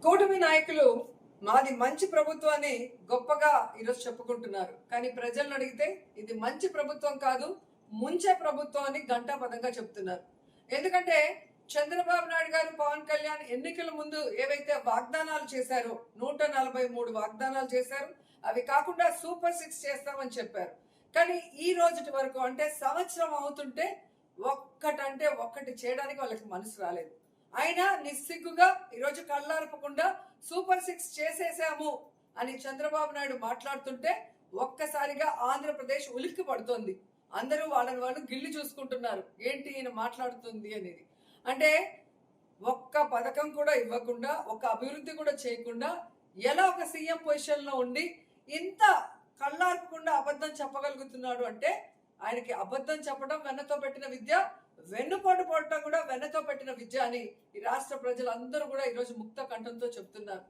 కూటమి నాయకులు మాది మంచి ప్రభుత్వాన్ని గొప్పగా ఈరోజు చెప్పుకుంటున్నారు. కానీ ప్రజలను అడిగితే ఇది మంచి ప్రభుత్వం కాదు, ముంచే ప్రభుత్వం అని ఘంటాపథంగా చెప్తున్నారు. ఎందుకంటే చంద్రబాబు నాయుడు గారు, పవన్ కళ్యాణ్ ఎన్నికల ముందు ఏవైతే వాగ్దానాలు చేశారో 143 వాగ్దానాలు చేశారు. అవి కాకుండా సూపర్ 6 చేస్తామని చెప్పారు. కానీ ఈ రోజుటి వరకు అంటే సంవత్సరం అవుతుంటే ఒక్కటంటే ఒక్కటి చేయడానికి వాళ్ళకి మనసు రాలేదు. అయినా నిస్సిగ్గుగా ఈరోజు కళ్ళార్పకుండా సూపర్ 6 చేసేసాము అని చంద్రబాబు నాయుడు మాట్లాడుతుంటే ఒక్కసారిగా ఆంధ్రప్రదేశ్ ఉలిక్కి పడుతోంది. అందరూ వాళ్ళని వాళ్ళు గిల్లి చూసుకుంటున్నారు, ఏంటి ఈయన మాట్లాడుతుంది అనేది. అంటే ఒక్క పథకం కూడా ఇవ్వకుండా, ఒక అభివృద్ధి కూడా చేయకుండా ఎలా ఒక సీఎం పొజిషన్ లో ఉండి ఇంత కళ్ళార్పకుండా అబద్ధం చెప్పగలుగుతున్నాడు అంటే ఆయనకి అబద్ధం చెప్పడం వెన్నతో పెట్టిన విద్య, వెన్నుపోటు పడటం కూడా వెన్నతో పెట్టిన విద్య అని ఈ రాష్ట్ర ప్రజలందరూ కూడా ఈరోజు ముక్త కంఠంతో చెప్తున్నారు.